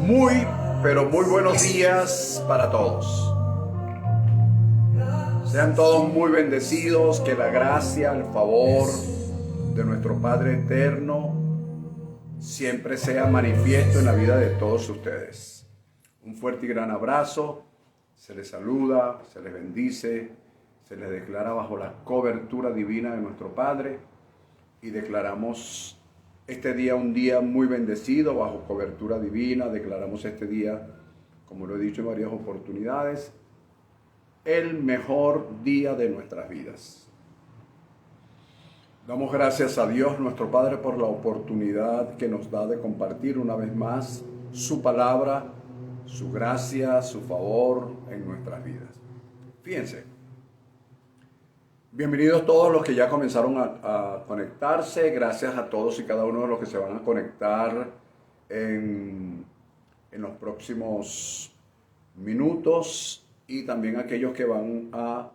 Muy, pero muy buenos días para todos. Sean todos muy bendecidos, que la gracia, el favor de nuestro Padre Eterno siempre sea manifiesto en la vida de todos ustedes. Un fuerte y gran abrazo, se les saluda, se les bendice, se les declara bajo la cobertura divina de nuestro Padre y declaramos este día un día muy bendecido bajo cobertura divina. Declaramos este día, como lo he dicho en varias oportunidades, el mejor día de nuestras vidas. Damos gracias a Dios nuestro Padre por la oportunidad que nos da de compartir una vez más su palabra, su gracia, su favor en nuestras vidas. Fíjense, bienvenidos todos los que ya comenzaron a conectarse. Gracias a todos y cada uno de los que se van a conectar en los próximos minutos, y también aquellos que van a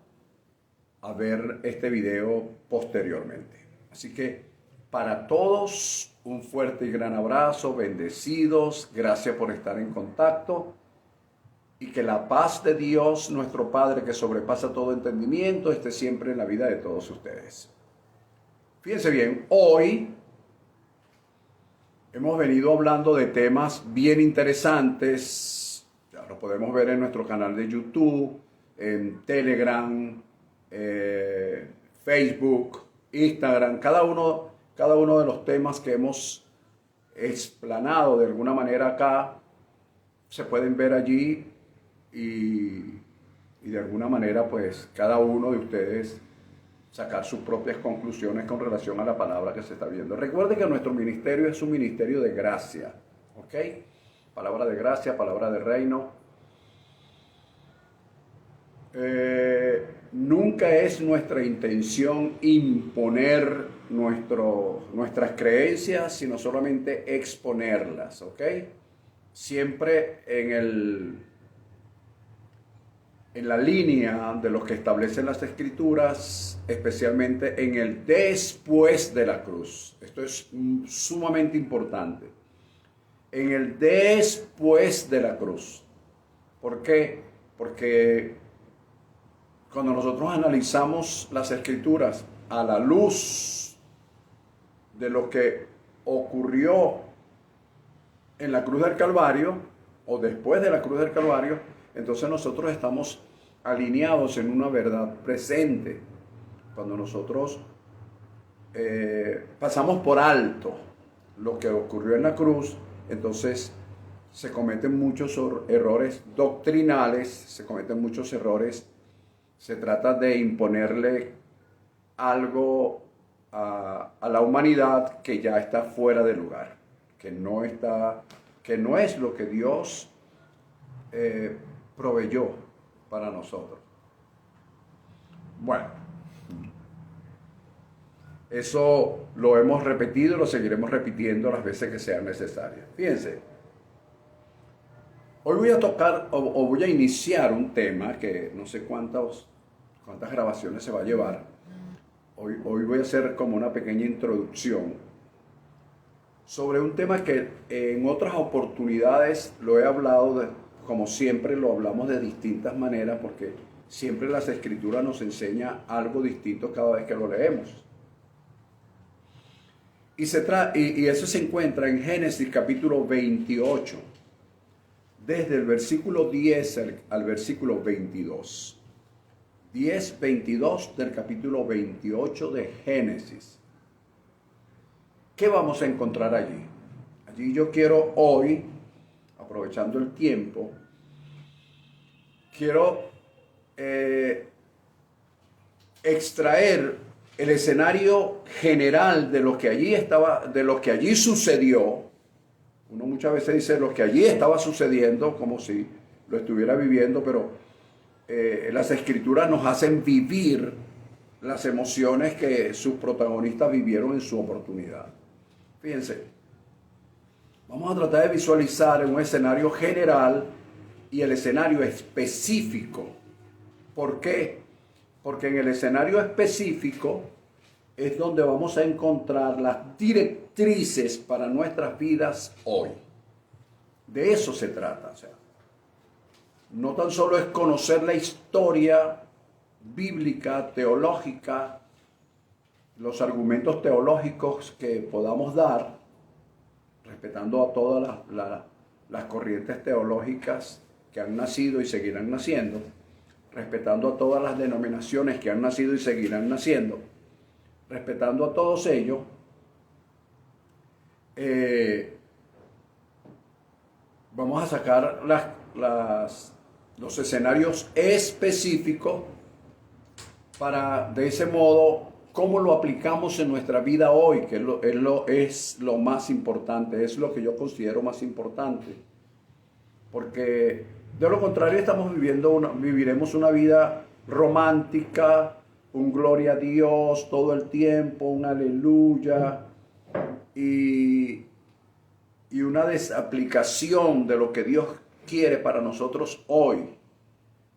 ver este video posteriormente. Así que para todos un fuerte y gran abrazo, bendecidos, gracias por estar en contacto, y que la paz de Dios, nuestro Padre, que sobrepasa todo entendimiento, esté siempre en la vida de todos ustedes. Fíjense bien, hoy hemos venido hablando de temas bien interesantes. Ya lo podemos ver en nuestro canal de YouTube, en Telegram, Facebook, Instagram. Cada uno de los temas que hemos explanado de alguna manera acá se pueden ver allí, y de alguna manera pues cada uno de ustedes sacar sus propias conclusiones con relación a la palabra que se está viendo. Recuerde que nuestro ministerio es un ministerio de gracia, ¿ok? Palabra de gracia, palabra de reino. Nunca es nuestra intención imponer nuestras creencias, sino solamente exponerlas, ¿ok? Siempre en la línea de lo que establecen las Escrituras, especialmente en el después de la cruz. Esto es sumamente importante. En el después de la cruz. ¿Por qué? Porque cuando nosotros analizamos las Escrituras a la luz de lo que ocurrió en la cruz del Calvario o después de la cruz del Calvario, entonces nosotros estamos alineados en una verdad presente. Cuando nosotros pasamos por alto lo que ocurrió en la cruz, entonces se cometen muchos errores doctrinales, se cometen muchos errores. Se trata de imponerle algo a la humanidad que ya está fuera de lugar, que no es lo que Dios proveyó para nosotros. Bueno, eso lo hemos repetido y lo seguiremos repitiendo las veces que sean necesarias. Fíjense, hoy voy a tocar o voy a iniciar un tema que no sé cuántas grabaciones se va a llevar. Hoy voy a hacer como una pequeña introducción sobre un tema que en otras oportunidades lo he hablado, como siempre lo hablamos de distintas maneras, porque siempre las Escrituras nos enseña algo distinto cada vez que lo leemos. Y eso se encuentra en Génesis capítulo 28, desde el versículo 10 al versículo 22. 10-22 del capítulo 28 de Génesis. ¿Qué vamos a encontrar allí? Allí yo quiero hoy, aprovechando el tiempo, quiero extraer el escenario general de lo que allí estaba, de lo que allí sucedió. Uno muchas veces dice lo que allí estaba sucediendo como si lo estuviera viviendo, pero las Escrituras nos hacen vivir las emociones que sus protagonistas vivieron en su oportunidad. Fíjense, vamos a tratar de visualizar un escenario general y el escenario específico. ¿Por qué? Porque en el escenario específico es donde vamos a encontrar las directrices para nuestras vidas hoy. De eso se trata. O sea, no tan solo es conocer la historia bíblica, teológica, los argumentos teológicos que podamos dar, respetando a todas las corrientes teológicas que han nacido y seguirán naciendo, respetando a todas las denominaciones que han nacido y seguirán naciendo, respetando a todos ellos, vamos a sacar los escenarios específicos para, de ese modo, cómo lo aplicamos en nuestra vida hoy, que es lo más importante, es lo que yo considero más importante. Porque de lo contrario viviremos una vida romántica, un gloria a Dios todo el tiempo, un aleluya, y una desaplicación de lo que Dios quiere para nosotros hoy,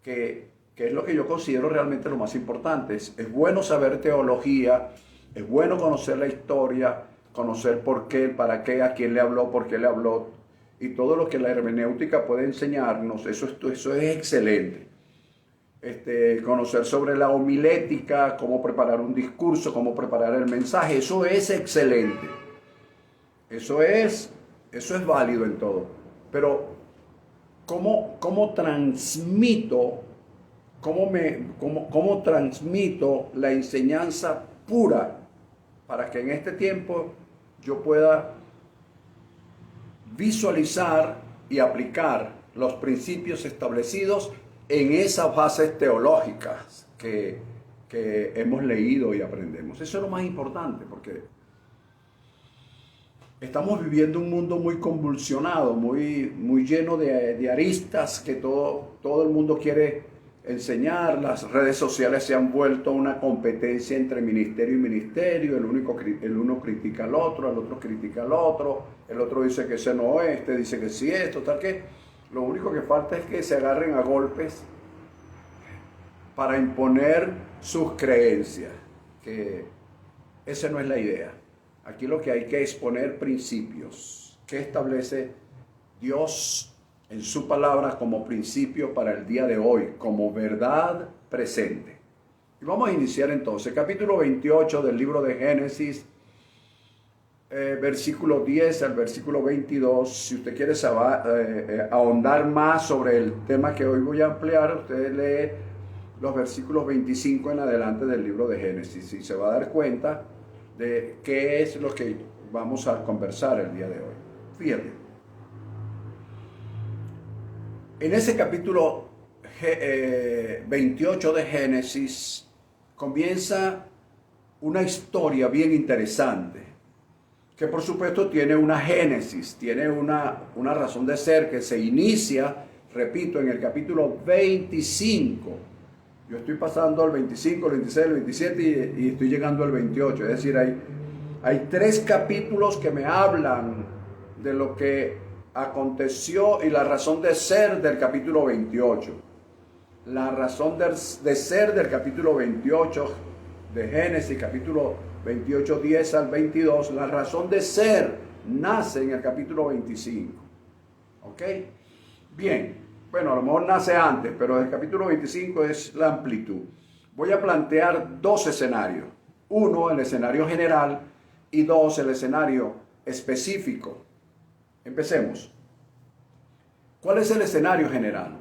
que es lo que yo considero realmente lo más importante. Es bueno saber teología, es bueno conocer la historia, conocer por qué, para qué, a quién le habló, por qué le habló, y todo lo que la hermenéutica puede enseñarnos, eso es excelente. Conocer sobre la homilética, cómo preparar un discurso, cómo preparar el mensaje, eso es excelente. Eso es válido en todo. Pero, ¿cómo transmito la enseñanza pura para que en este tiempo yo pueda visualizar y aplicar los principios establecidos en esas bases teológicas que hemos leído y aprendemos? Eso es lo más importante, porque estamos viviendo un mundo muy convulsionado, muy lleno de aristas que todo el mundo quiere enseñar. Las redes sociales se han vuelto una competencia entre ministerio y ministerio. El uno critica al otro, el otro critica al otro, el otro dice que ese no es, este dice que sí es, total que lo único que falta es que se agarren a golpes para imponer sus creencias, que esa no es la idea. Aquí lo que hay que exponer principios que establece Dios en su palabra como principio para el día de hoy, como verdad presente. Y vamos a iniciar entonces, capítulo 28 del libro de Génesis, versículo 10 al versículo 22. Si usted quiere ahondar más sobre el tema que hoy voy a ampliar, usted lee los versículos 25 en adelante del libro de Génesis y se va a dar cuenta de qué es lo que vamos a conversar el día de hoy. Fíjate. En ese capítulo 28 de Génesis comienza una historia bien interesante, que por supuesto tiene una génesis, tiene una razón de ser que se inicia, repito, en el capítulo 25. Yo estoy pasando al 25, el 26, el 27 y estoy llegando al 28. Es decir, hay 3 capítulos que me hablan de lo que aconteció y la razón de ser del capítulo 28. La razón de ser del capítulo 28 de Génesis, capítulo 28, 10 al 22, la razón de ser nace en el capítulo 25. ¿Ok? Bien, bueno, a lo mejor nace antes, pero el capítulo 25 es la amplitud. Voy a plantear 2 escenarios. 1, el escenario general, y 2, el escenario específico. Empecemos. ¿Cuál es el escenario general?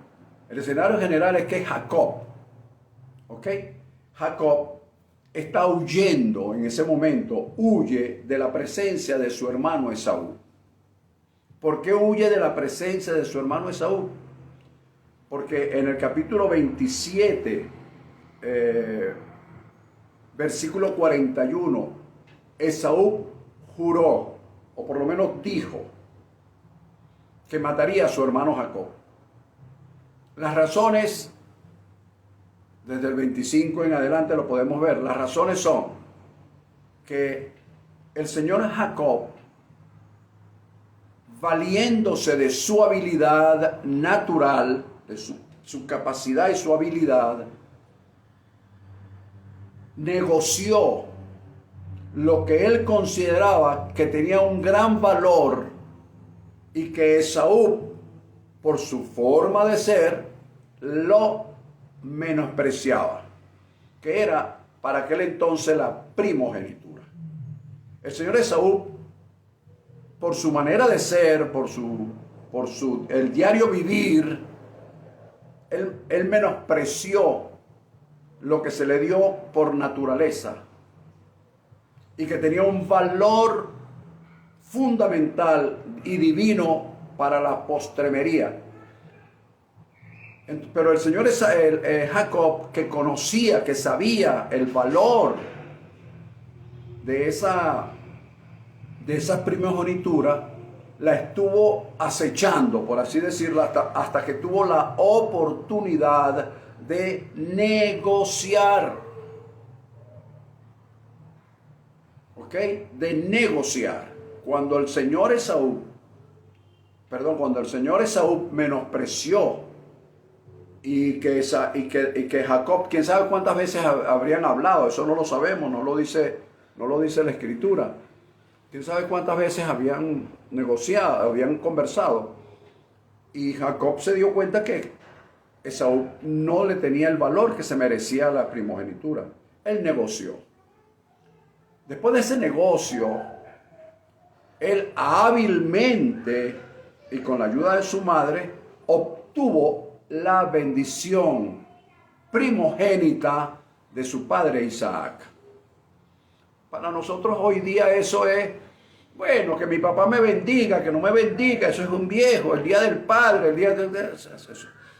El escenario general es que Jacob, ¿ok? Jacob está huyendo en ese momento, huye de la presencia de su hermano Esaú. ¿Por qué huye de la presencia de su hermano Esaú? Porque en el capítulo 27, versículo 41, Esaú juró, o por lo menos dijo, que mataría a su hermano Jacob. Las razones, desde el 25 en adelante lo podemos ver, las razones son que el señor Jacob, valiéndose de su habilidad natural, de su capacidad y su habilidad, negoció lo que él consideraba que tenía un gran valor y que Esaú, por su forma de ser, lo menospreciaba, que era para aquel entonces la primogenitura. El señor Esaú, por su manera de ser, por el diario vivir, él menospreció lo que se le dio por naturaleza y que tenía un valor fundamental y divino para la postremería. Pero el señor Jacob, que conocía, que sabía el valor de esa primogenitura, la estuvo acechando, por así decirlo, hasta que tuvo la oportunidad de negociar. ¿Ok? De negociar. Cuando el señor Esaú menospreció y que Jacob, quién sabe cuántas veces habrían hablado, eso no lo sabemos, no lo dice la Escritura. Quién sabe cuántas veces habían negociado, habían conversado. Y Jacob se dio cuenta que Esaú no le tenía el valor que se merecía la primogenitura. Él negoció. Después de ese negocio, él hábilmente y con la ayuda de su madre obtuvo la bendición primogénita de su padre Isaac. Para nosotros hoy día eso es, bueno, que mi papá me bendiga, que no me bendiga, eso es un viejo, el día del padre, el día de...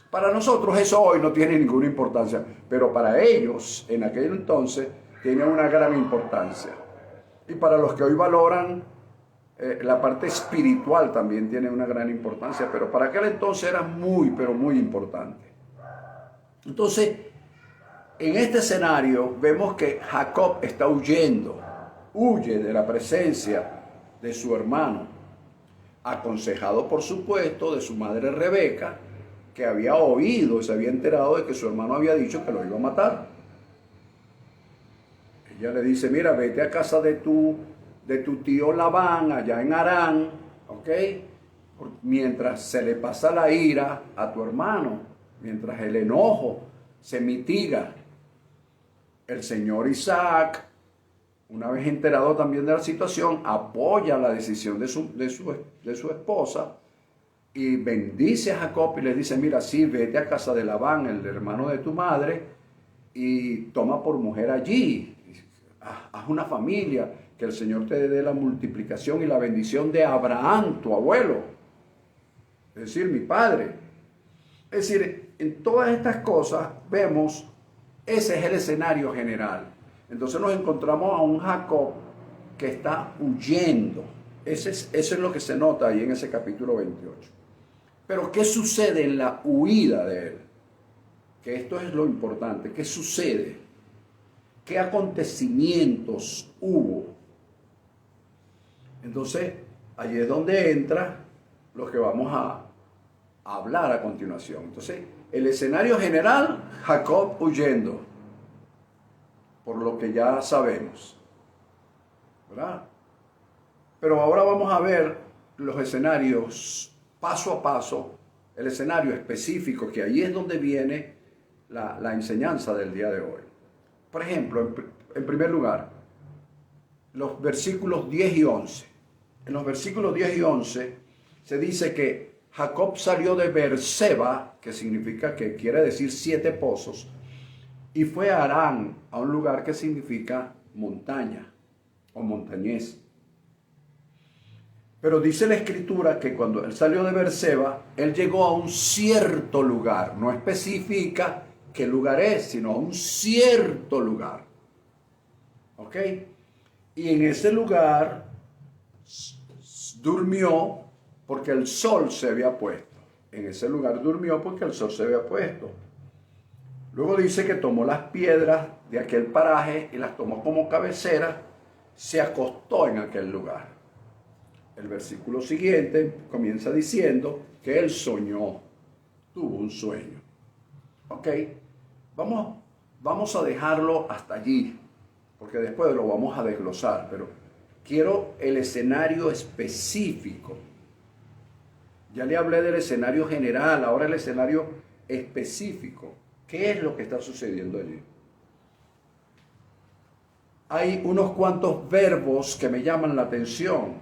Para nosotros eso hoy no tiene ninguna importancia, pero para ellos en aquel entonces tenía una gran importancia. Y para los que hoy valoran la parte espiritual también tiene una gran importancia, pero para aquel entonces era muy, pero muy importante. Entonces, en este escenario vemos que Jacob está huye de la presencia de su hermano, aconsejado por supuesto de su madre Rebeca, que había oído y se había enterado de que su hermano había dicho que lo iba a matar. Ella le dice, mira, vete a casa de tu tío Labán, allá en Harán, ¿ok? Mientras se le pasa la ira a tu hermano, mientras el enojo se mitiga. El señor Isaac, una vez enterado también de la situación, apoya la decisión de su esposa y bendice a Jacob y le dice, mira, sí, vete a casa de Labán, el hermano de tu madre, y toma por mujer allí. Haz una familia, que el Señor te dé la multiplicación y la bendición de Abraham, tu abuelo, es decir, mi padre. Es decir, en todas estas cosas vemos, ese es el escenario general. Entonces nos encontramos a un Jacob que está huyendo. Eso es lo que se nota ahí en ese capítulo 28. Pero ¿qué sucede en la huida de él? Que esto es lo importante. ¿Qué sucede? ¿Qué acontecimientos hubo? Entonces, allí es donde entra lo que vamos a hablar a continuación. Entonces, el escenario general, Jacob huyendo, por lo que ya sabemos, ¿verdad? Pero ahora vamos a ver los escenarios paso a paso, el escenario específico, que ahí es donde viene la enseñanza del día de hoy. Por ejemplo, en primer lugar, los versículos 10 y 11. En los versículos 10 y 11 se dice que Jacob salió de Beerseba, que significa, que quiere decir 7 pozos, y fue a Harán, a un lugar que significa montaña o montañés. Pero dice la Escritura que cuando él salió de Beerseba, él llegó a un cierto lugar. No especifica qué lugar es, sino a un cierto lugar. ¿Ok? Y en ese lugar durmió porque el sol se había puesto. En ese lugar durmió porque el sol se había puesto. Luego dice que tomó las piedras de aquel paraje y las tomó como cabecera, se acostó en aquel lugar. El versículo siguiente comienza diciendo que él soñó, tuvo un sueño. Ok, vamos a dejarlo hasta allí, porque después lo vamos a desglosar, pero quiero el escenario específico. Ya le hablé del escenario general, ahora el escenario específico. ¿Qué es lo que está sucediendo allí? Hay unos cuantos verbos que me llaman la atención,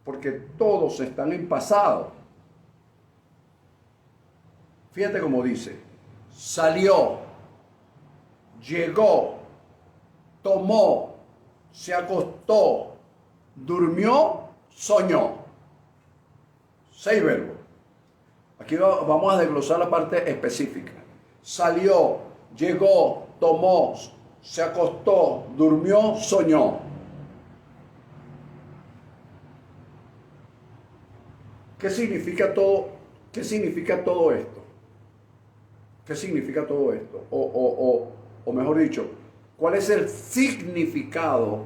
porque todos están en pasado. Fíjate cómo dice: salió, llegó, tomó, se acostó, durmió, soñó. 6 verbos. Aquí vamos a desglosar la parte específica. Salió, llegó, tomó, se acostó, durmió, soñó. ¿Qué significa todo? ¿Qué significa todo esto? ¿Qué significa todo esto? O mejor dicho, ¿cuál es el significado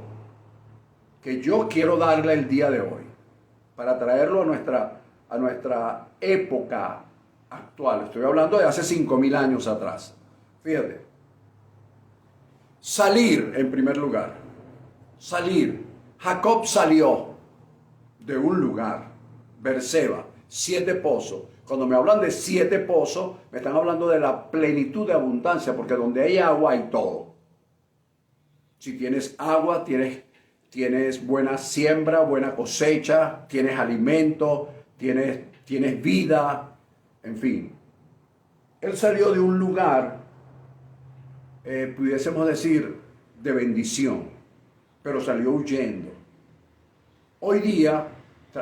que yo quiero darle el día de hoy? Para traerlo a nuestra época actual. Estoy hablando de hace 5.000 años atrás. Fíjate. Salir, en primer lugar. Salir. Jacob salió de un lugar. Berseba. 7 pozos. Cuando me hablan de 7 pozos, me están hablando de la plenitud de abundancia, porque donde hay agua hay todo. Si tienes agua, tienes buena siembra, buena cosecha, tienes alimento, tienes vida, en fin. Él salió de un lugar, pudiésemos decir, de bendición, pero salió huyendo. Hoy día,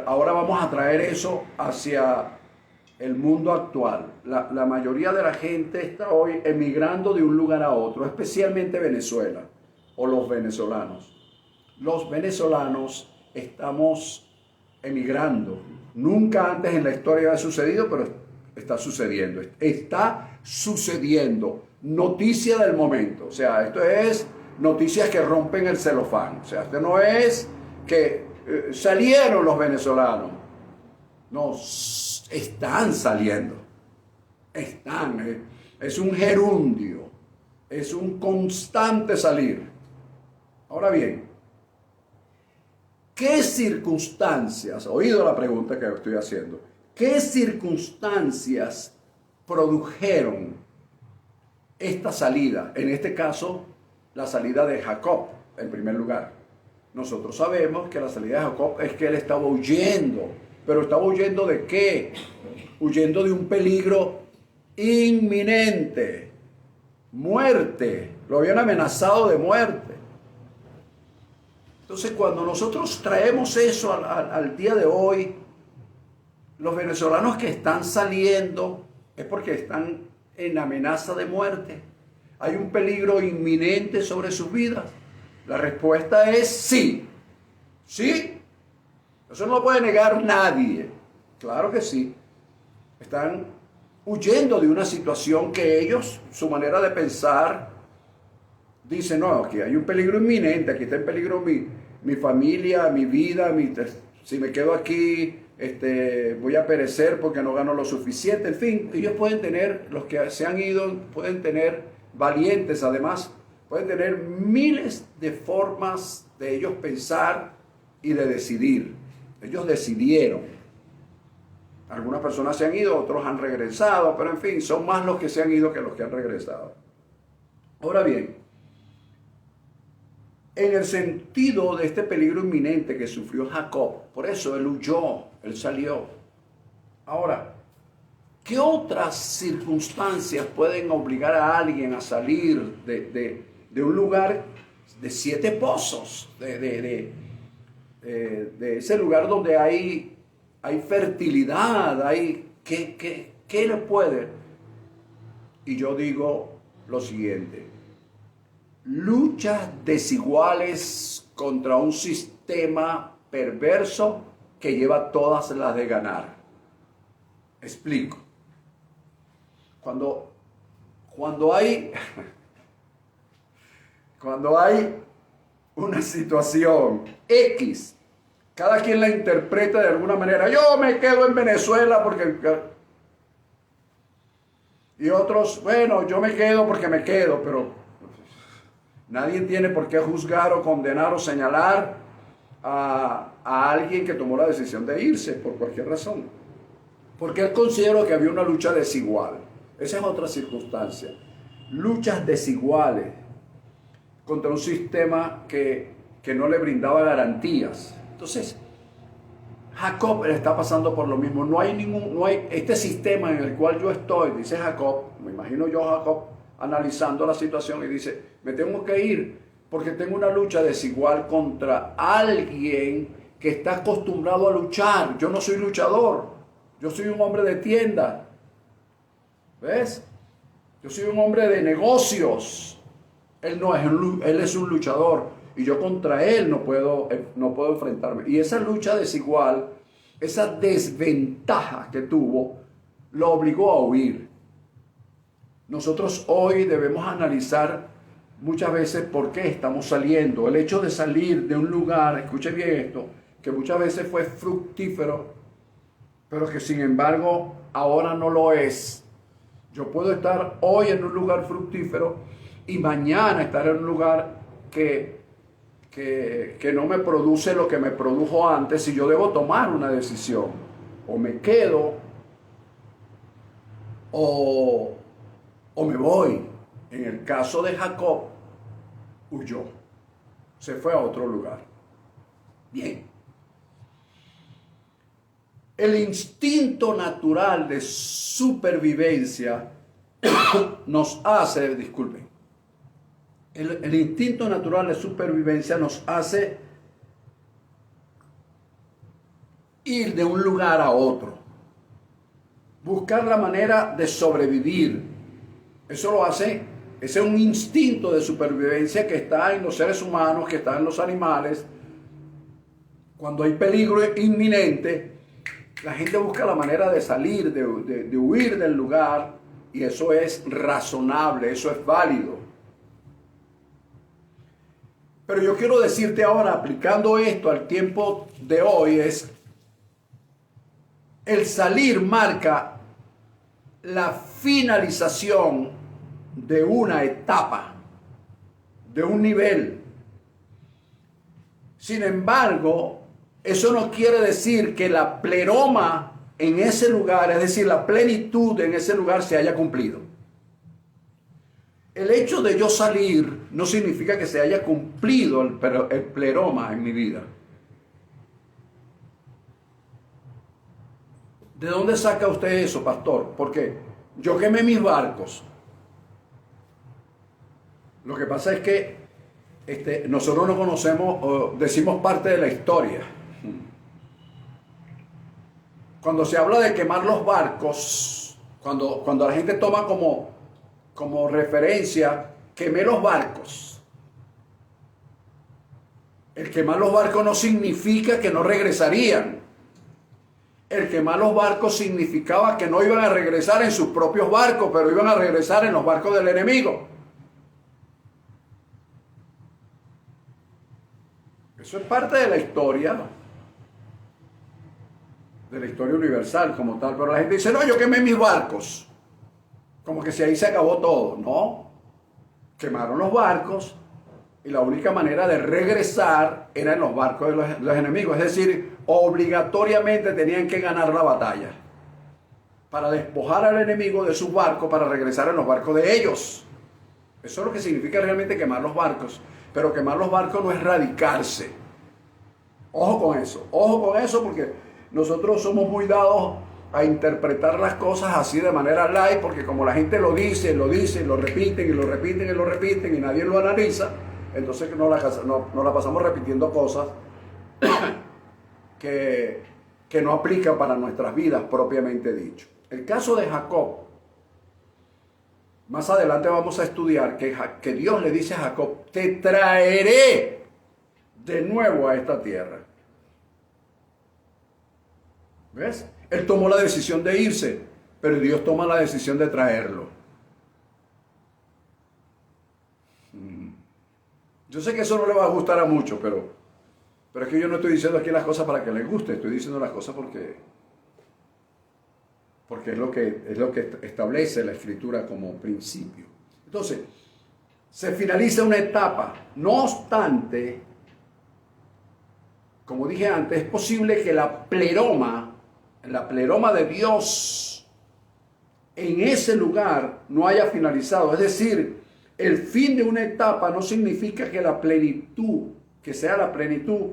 ahora vamos a traer eso hacia el mundo actual. La mayoría de la gente está hoy emigrando de un lugar a otro, especialmente Venezuela o los venezolanos. Los venezolanos estamos emigrando. Nunca antes en la historia había sucedido, pero está sucediendo. Está sucediendo. Noticia del momento. O sea, esto es noticias que rompen el celofán. O sea, esto no es que salieron los venezolanos. No, están saliendo. Están. Es un gerundio. Es un constante salir. Ahora bien, ¿qué circunstancias, oído la pregunta que estoy haciendo, qué circunstancias produjeron esta salida? En este caso, la salida de Jacob, en primer lugar. Nosotros sabemos que la salida de Jacob es que él estaba huyendo. ¿Pero estaba huyendo de qué? Huyendo de un peligro inminente. Muerte. Lo habían amenazado de muerte. Entonces, cuando nosotros traemos eso al día de hoy, los venezolanos que están saliendo es porque están en amenaza de muerte. ¿Hay un peligro inminente sobre sus vidas? La respuesta es sí. ¿Sí? Eso no lo puede negar nadie. Claro que sí. Están huyendo de una situación que ellos, su manera de pensar, dicen: no, aquí hay un peligro inminente, aquí está en peligro mi familia, mi vida, si me quedo aquí, voy a perecer porque no gano lo suficiente. En fin, ellos pueden tener, los que se han ido, pueden tener valientes, además, pueden tener miles de formas de ellos pensar y de decidir. Ellos decidieron. Algunas personas se han ido, otros han regresado, pero en fin, son más los que se han ido que los que han regresado. Ahora bien, en el sentido de este peligro inminente que sufrió Jacob, por eso él huyó, él salió. Ahora, ¿qué otras circunstancias pueden obligar a alguien a salir de un lugar de 7 pozos, de ese lugar donde hay fertilidad, ¿qué le puede? Y yo digo lo siguiente: luchas desiguales contra un sistema perverso que lleva todas las de ganar. Explico. Cuando hay una situación X, cada quien la interpreta de alguna manera. Yo me quedo en Venezuela porque... Y otros, bueno, yo me quedo porque me quedo, pero nadie tiene por qué juzgar o condenar o señalar a alguien que tomó la decisión de irse por cualquier razón. Porque él consideró que había una lucha desigual. Esa es otra circunstancia. Luchas desiguales contra un sistema que no le brindaba garantías. Entonces, Jacob le está pasando por lo mismo. No hay este sistema en el cual yo estoy, dice Jacob, me imagino yo a Jacob analizando la situación y dice, me tengo que ir porque tengo una lucha desigual contra alguien que está acostumbrado a luchar. Yo no soy luchador, yo soy un hombre de tienda. ¿Ves? Yo soy un hombre de negocios. Él no es él es un luchador y yo contra él no puedo enfrentarme. Y esa lucha desigual, esa desventaja que tuvo, lo obligó a huir. Nosotros hoy debemos analizar muchas veces por qué estamos saliendo. El hecho de salir de un lugar, escuche bien esto, que muchas veces fue fructífero, pero que sin embargo ahora no lo es. Yo puedo estar hoy en un lugar fructífero y mañana estar en un lugar que no me produce lo que me produjo antes, y yo debo tomar una decisión. O me quedo o me voy. En el caso de Jacob, huyó. Se fue a otro lugar. Bien. El instinto natural de supervivencia nos hace, disculpen, el instinto natural de supervivencia nos hace ir de un lugar a otro, buscar la manera de sobrevivir. Eso lo hace, ese es un instinto de supervivencia que está en los seres humanos, que está en los animales. Cuando hay peligro inminente, la gente busca la manera de salir, de huir del lugar, y eso es razonable, eso es válido. Pero yo quiero decirte ahora, aplicando esto al tiempo de hoy, es el salir marca la finalización de una etapa, de un nivel. Sin embargo, eso no quiere decir que la pleroma en ese lugar, es decir, la plenitud en ese lugar se haya cumplido. El hecho de yo salir no significa que se haya cumplido el pleroma en mi vida. ¿De dónde saca usted eso, pastor? Porque yo quemé mis barcos. Lo que pasa es que nosotros no conocemos, decimos parte de la historia. Cuando se habla de quemar los barcos, cuando la gente toma como referencia, quemé los barcos. El quemar los barcos no significa que no regresarían. El quemar los barcos significaba que no iban a regresar en sus propios barcos, pero iban a regresar en los barcos del enemigo. Eso es parte de la historia universal como tal. Pero la gente dice, no, yo quemé mis barcos. Como que si ahí se acabó todo. No. Quemaron los barcos y la única manera de regresar era en los barcos de los enemigos. Es decir, obligatoriamente tenían que ganar la batalla para despojar al enemigo de sus barcos para regresar en los barcos de ellos. Eso es lo que significa realmente quemar los barcos. Pero quemar los barcos no es radicarse. Ojo con eso porque nosotros somos muy dados a interpretar las cosas así de manera light, porque como la gente lo dice, lo repiten y nadie lo analiza, entonces no la pasamos repitiendo cosas que no aplican para nuestras vidas propiamente dicho. El caso de Jacob, más adelante vamos a estudiar que Dios le dice a Jacob, te traeré de nuevo a esta tierra. ¿Ves? Él tomó la decisión de irse, pero Dios toma la decisión de traerlo. Yo sé que eso no le va a gustar a muchos, pero es que yo no estoy diciendo aquí las cosas para que les guste, estoy diciendo las cosas porque es lo que establece la Escritura como principio. Entonces, se finaliza una etapa. No obstante, como dije antes, es posible que la pleroma, la pleroma de Dios en ese lugar no haya finalizado. Es decir, el fin de una etapa no significa que la plenitud, que sea la plenitud,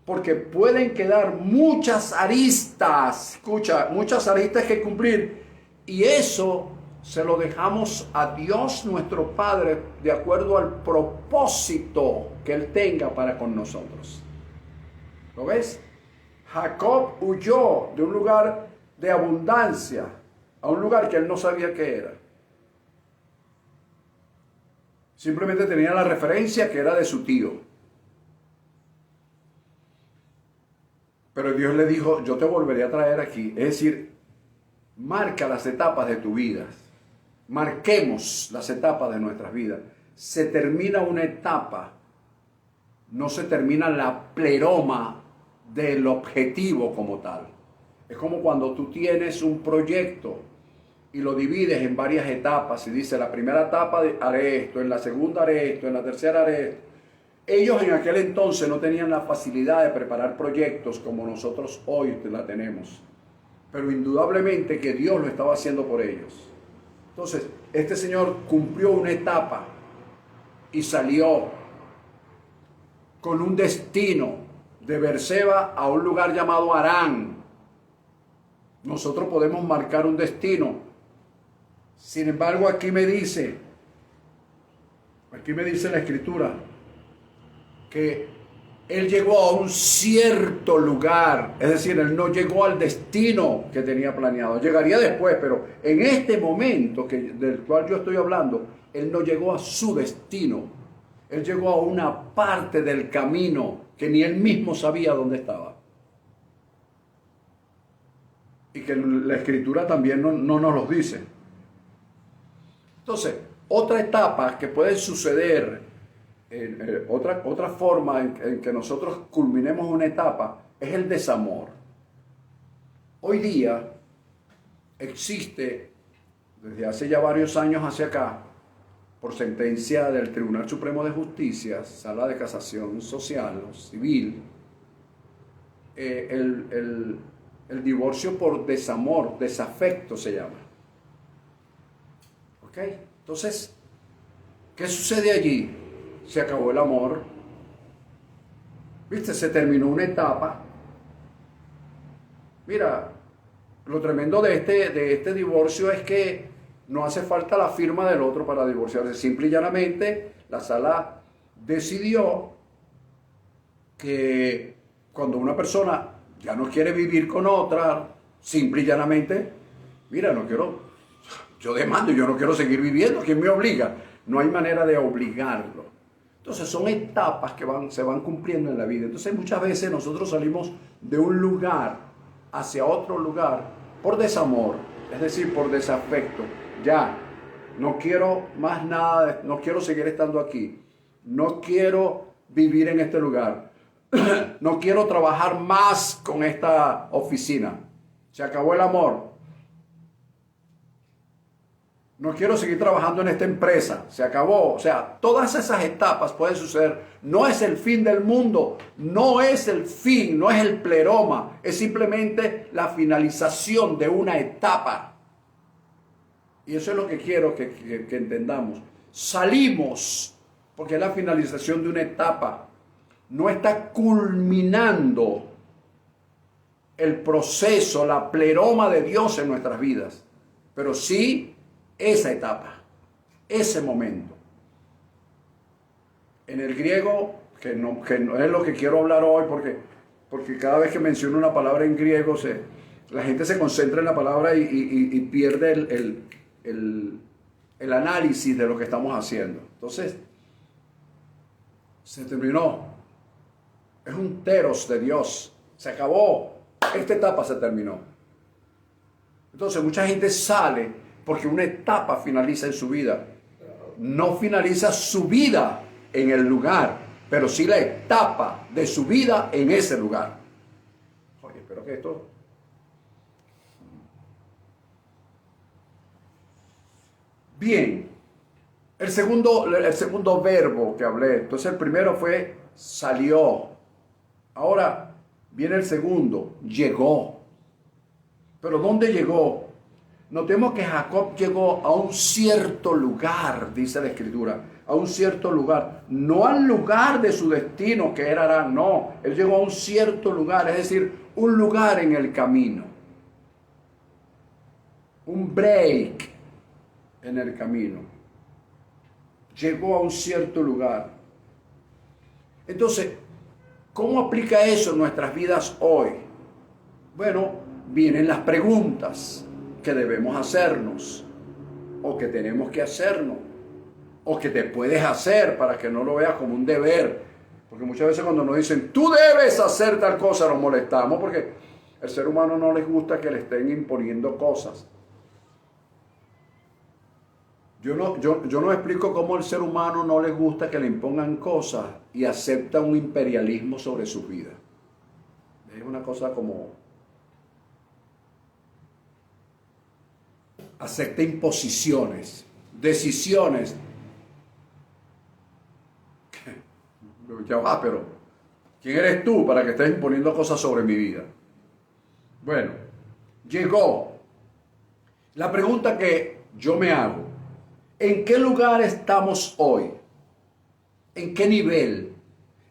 porque pueden quedar muchas aristas, escucha, muchas aristas que cumplir, y eso se lo dejamos a Dios nuestro Padre de acuerdo al propósito que Él tenga para con nosotros. ¿Lo ves? Jacob huyó de un lugar de abundancia a un lugar que él no sabía qué era. Simplemente tenía la referencia que era de su tío. Pero Dios le dijo, yo te volveré a traer aquí. Es decir, marca las etapas de tu vida. Marquemos las etapas de nuestras vidas. Se termina una etapa, no se termina la pleroma del objetivo como tal. Es como cuando tú tienes un proyecto y lo divides en varias etapas y dices, la primera etapa haré esto, en la segunda haré esto, en la tercera haré esto. Ellos en aquel entonces no tenían la facilidad de preparar proyectos como nosotros hoy la tenemos, pero indudablemente que Dios lo estaba haciendo por ellos. Entonces, este señor cumplió una etapa y salió con un destino de Beerseba a un lugar llamado Harán. Nosotros podemos marcar un destino. Sin embargo, aquí me dice la Escritura que él llegó a un cierto lugar, es decir, él no llegó al destino que tenía planeado. Llegaría después, pero en este momento del cual yo estoy hablando, él no llegó a su destino. Él llegó a una parte del camino que ni él mismo sabía dónde estaba. Y que la Escritura también no nos los dice. Entonces, otra etapa que puede suceder, otra forma en que nosotros culminemos una etapa, es el desamor. Hoy día existe, desde hace ya varios años hacia acá, por sentencia del Tribunal Supremo de Justicia, Sala de Casación Social o Civil, el divorcio por desamor, desafecto se llama. ¿Ok? Entonces, ¿qué sucede allí? Se acabó el amor. ¿Viste? Se terminó una etapa. Mira, lo tremendo de este divorcio es que no hace falta la firma del otro para divorciarse. Simple y llanamente, la sala decidió que cuando una persona ya no quiere vivir con otra, simple y llanamente, mira, yo demando, yo no quiero seguir viviendo, ¿quién me obliga? No hay manera de obligarlo. Entonces son etapas que se van cumpliendo en la vida. Entonces muchas veces nosotros salimos de un lugar hacia otro lugar por desamor, es decir, por desafecto. Ya, no quiero más nada, no quiero seguir estando aquí, no quiero vivir en este lugar, no quiero trabajar más con esta oficina, se acabó el amor, no quiero seguir trabajando en esta empresa, se acabó. O sea, todas esas etapas pueden suceder. No es el fin del mundo, no es el fin, no es el pleroma, es simplemente la finalización de una etapa. Y eso es lo que quiero que entendamos. Salimos porque es la finalización de una etapa. No está culminando el proceso, la pleroma de Dios en nuestras vidas, pero sí esa etapa, ese momento. En el griego, que no es lo que quiero hablar hoy, porque cada vez que menciono una palabra en griego, la gente se concentra en la palabra y pierde el análisis de lo que estamos haciendo. Entonces, se terminó. Es un teros de Dios. Se acabó. Esta etapa se terminó. Entonces, mucha gente sale porque una etapa finaliza en su vida. No finaliza su vida en el lugar, pero sí la etapa de su vida en ese lugar. Oye, espero que esto... Bien, el segundo verbo que hablé, entonces el primero fue salió. Ahora viene el segundo, llegó. Pero ¿dónde llegó? Notemos que Jacob llegó a un cierto lugar, dice la Escritura, a un cierto lugar, no al lugar de su destino que era Harán, no, él llegó a un cierto lugar, es decir, un lugar en el camino, un break en el camino, llegó a un cierto lugar. Entonces, ¿cómo aplica eso en nuestras vidas hoy? Bueno, vienen las preguntas que debemos hacernos, o que tenemos que hacernos, o que te puedes hacer para que no lo veas como un deber. Porque muchas veces cuando nos dicen, tú debes hacer tal cosa, nos molestamos porque al ser humano no les gusta que le estén imponiendo cosas. Yo no explico cómo al ser humano no les gusta que le impongan cosas y acepta un imperialismo sobre su vida. Es una cosa como... acepta imposiciones, decisiones. Ya va, pero ¿quién eres tú para que estés imponiendo cosas sobre mi vida? Bueno, llegó. La pregunta que yo me hago, ¿en qué lugar estamos hoy? ¿En qué nivel?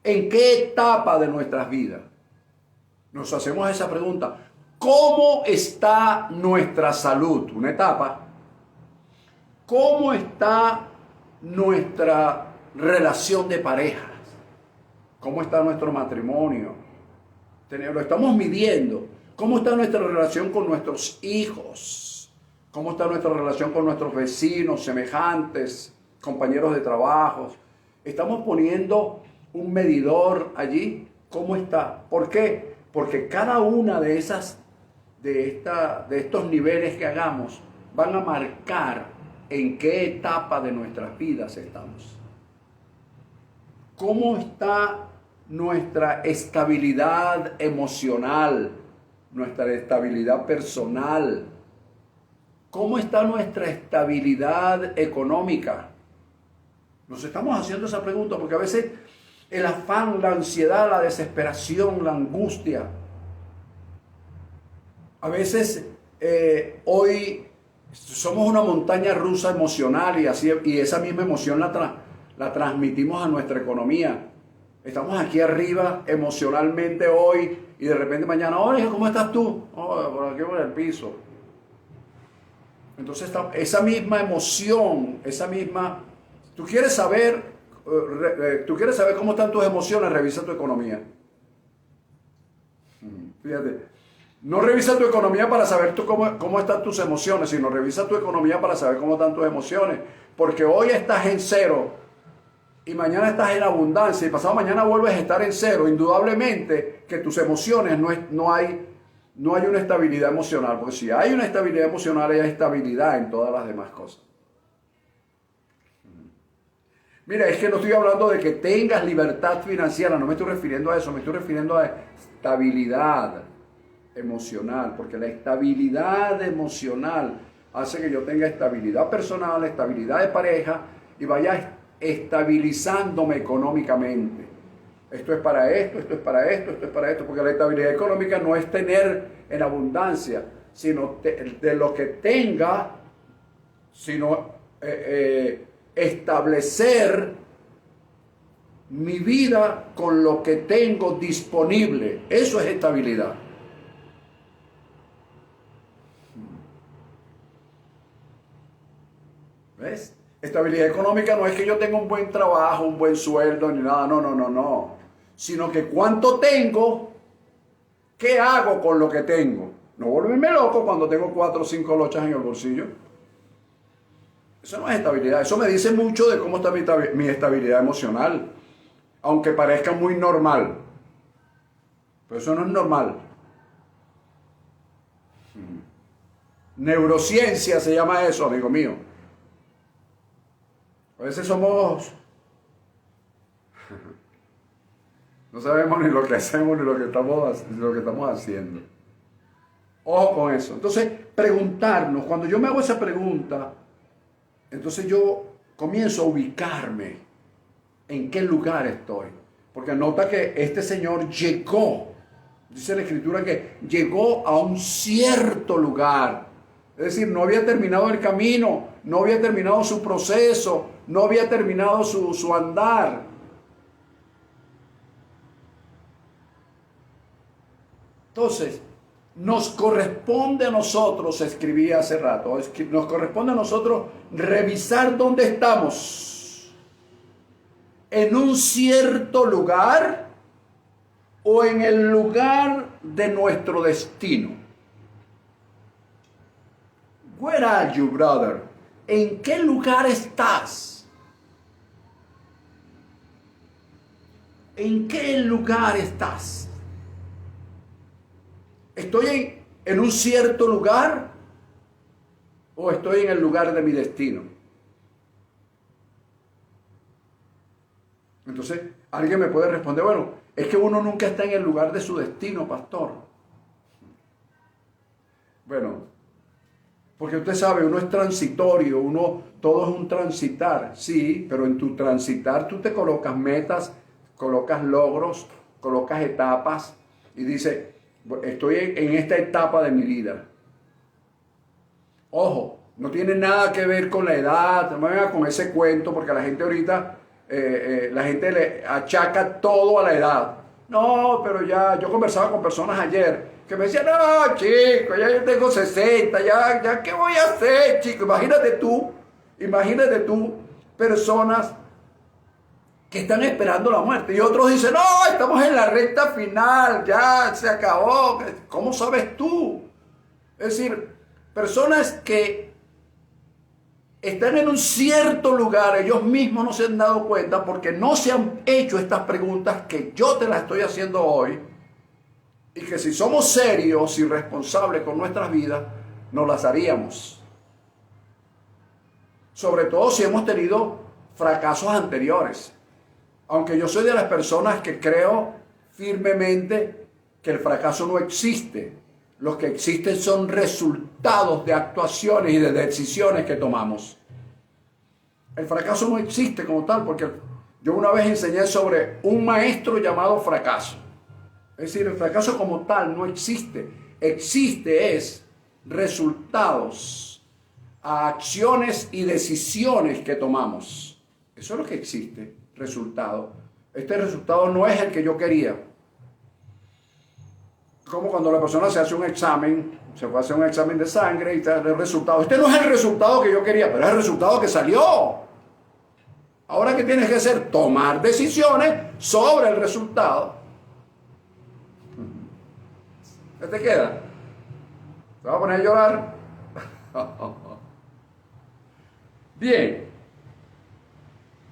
¿En qué etapa de nuestras vidas? Nos hacemos esa pregunta. ¿Cómo está nuestra salud? Una etapa. ¿Cómo está nuestra relación de parejas? ¿Cómo está nuestro matrimonio? Lo estamos midiendo. ¿Cómo está nuestra relación con nuestros hijos? ¿Cómo está nuestra relación con nuestros vecinos, semejantes, compañeros de trabajo? Estamos poniendo un medidor allí. ¿Cómo está? ¿Por qué? Porque cada una de estos niveles que hagamos van a marcar en qué etapa de nuestras vidas estamos. ¿Cómo está nuestra estabilidad emocional, nuestra estabilidad personal? ¿Cómo está nuestra estabilidad económica? Nos estamos haciendo esa pregunta porque a veces el afán, la ansiedad, la desesperación, la angustia, a veces hoy somos una montaña rusa emocional y esa misma emoción la transmitimos a nuestra economía. Estamos aquí arriba emocionalmente hoy y de repente mañana, oye, ¿cómo estás tú? Oh, por aquí por el piso. Entonces esa misma emoción, tú quieres saber cómo están tus emociones, revisa tu economía. Fíjate. No revisa tu economía para saber cómo están tus emociones, sino revisa tu economía para saber cómo están tus emociones. Porque hoy estás en cero y mañana estás en abundancia y pasado mañana vuelves a estar en cero. Indudablemente que tus emociones no hay una estabilidad emocional. Porque si hay una estabilidad emocional, hay estabilidad en todas las demás cosas. Mira, es que no estoy hablando de que tengas libertad financiera, no me estoy refiriendo a eso, me estoy refiriendo a estabilidad emocional, porque la estabilidad emocional hace que yo tenga estabilidad personal, estabilidad de pareja y vaya estabilizándome económicamente. Esto es para esto, esto es para esto, esto es para esto, porque la estabilidad económica no es tener en abundancia, sino de lo que tenga, sino establecer mi vida con lo que tengo disponible. Eso es estabilidad. ¿Ves? Estabilidad económica no es que yo tenga un buen trabajo, un buen sueldo, ni nada, no. Sino que cuánto tengo, qué hago con lo que tengo. No volverme loco cuando tengo 4 o 5 lochas en el bolsillo. Eso no es estabilidad. Eso me dice mucho de cómo está mi estabilidad emocional. Aunque parezca muy normal. Pero eso no es normal. Neurociencia se llama eso, amigo mío. A veces no sabemos ni lo que hacemos ni lo que estamos haciendo. Ojo con eso. Entonces, preguntarnos, cuando yo me hago esa pregunta, entonces yo comienzo a ubicarme en qué lugar estoy. Porque nota que este señor llegó Dice la Escritura que llegó a un cierto lugar. Es decir, no había terminado el camino, no había terminado su proceso, no había terminado su andar. Entonces, nos corresponde a nosotros, escribí hace rato, nos corresponde a nosotros revisar dónde estamos. ¿En un cierto lugar o en el lugar de nuestro destino? Where are you, brother? ¿En qué lugar estás? ¿En qué lugar estás? ¿Estoy en un cierto lugar o estoy en el lugar de mi destino? Entonces, alguien me puede responder, bueno, es que uno nunca está en el lugar de su destino, pastor. Bueno, porque usted sabe, uno es transitorio, todo es un transitar, sí, pero en tu transitar tú te colocas metas, colocas logros, colocas etapas y dice, estoy en esta etapa de mi vida. Ojo, no tiene nada que ver con la edad, no me venga con ese cuento, porque la gente ahorita, la gente le achaca todo a la edad. No, pero ya, yo conversaba con personas ayer que me decían, no, chico, ya yo tengo 60, ya, ¿qué voy a hacer, chico? Imagínate tú, personas que están esperando la muerte. Y otros dicen, no, estamos en la recta final, ya se acabó. ¿Cómo sabes tú? Es decir, personas que están en un cierto lugar, ellos mismos no se han dado cuenta porque no se han hecho estas preguntas que yo te las estoy haciendo hoy. Y que si somos serios y responsables con nuestras vidas, nos las haríamos. Sobre todo si hemos tenido fracasos anteriores. Aunque yo soy de las personas que creo firmemente que el fracaso no existe. Los que existen son resultados de actuaciones y de decisiones que tomamos. El fracaso no existe como tal, porque yo una vez enseñé sobre un maestro llamado fracaso. Es decir, el fracaso como tal no existe. Existe es resultados a acciones y decisiones que tomamos. Eso es lo que existe. Resultado. Este resultado no es el que yo quería. Como cuando la persona se hace un examen, se fue a hacer un examen de sangre y está el resultado. Este no es el resultado que yo quería, pero es el resultado que salió. Ahora, ¿qué tienes que hacer? Tomar decisiones sobre el resultado. ¿Qué te queda? ¿Te vas a poner a llorar? Bien.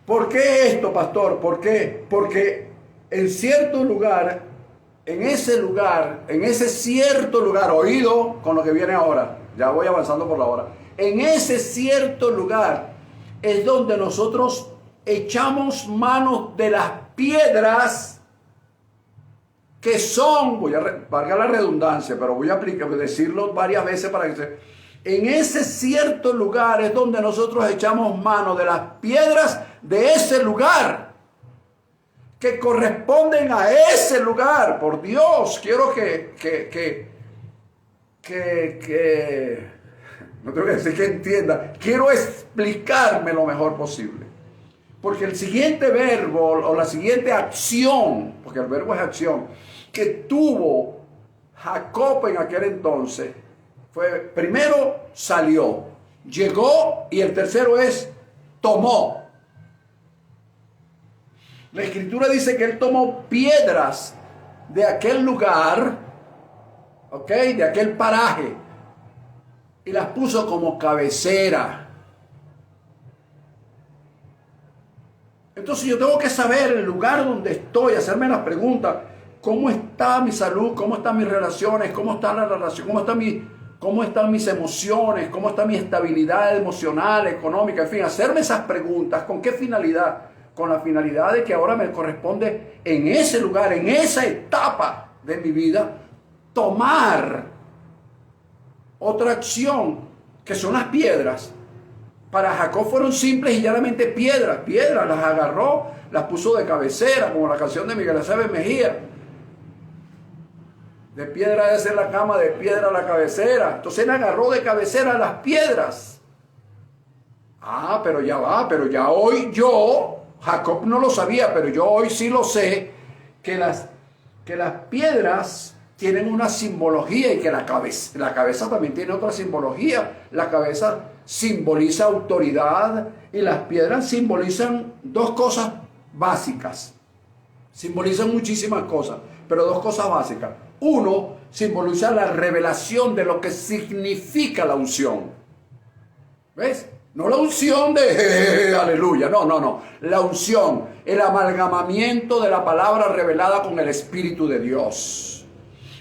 ¿Por qué esto, pastor? ¿Por qué? Porque en cierto lugar, en ese cierto lugar, oído con lo que viene ahora, ya voy avanzando por la hora, en ese cierto lugar es donde nosotros echamos manos de las piedras que son, valga la redundancia, pero voy a decirlo varias veces para que se... En ese cierto lugar es donde nosotros echamos mano de las piedras de ese lugar que corresponden a ese lugar. Por Dios, quiero que no tengo que decir que entienda, quiero explicarme lo mejor posible. Porque el siguiente verbo o la siguiente acción, porque el verbo es acción, que tuvo Jacob en aquel entonces, fue, primero salió, llegó, y el tercero es tomó. La Escritura dice que él tomó piedras de aquel lugar, ¿ok? De aquel paraje, y las puso como cabecera. Entonces yo tengo que saber el lugar donde estoy, hacerme las preguntas, ¿cómo está mi salud? ¿Cómo están mis relaciones? ¿Cómo está la relación? ¿Cómo están mis emociones? ¿Cómo está mi estabilidad emocional, económica? En fin, hacerme esas preguntas. ¿Con qué finalidad? Con la finalidad de que ahora me corresponde en ese lugar, en esa etapa de mi vida, tomar otra acción, que son las piedras. Para Jacob fueron simples y llanamente piedras, las agarró, las puso de cabecera, como la canción de Miguel Aceves Mejía. De piedra es la cama, de piedra la cabecera. Entonces él agarró de cabecera las piedras. Ah, pero ya va, pero ya hoy yo, Jacob no lo sabía, pero yo hoy sí lo sé, que las piedras tienen una simbología y que la cabeza también tiene otra simbología. La cabeza simboliza autoridad y las piedras simbolizan dos cosas básicas. Simbolizan muchísimas cosas, pero dos cosas básicas. Uno, simboliza la revelación de lo que significa la unción. ¿Ves? No la unción de aleluya, no. La unción, el amalgamamiento de la palabra revelada con el Espíritu de Dios.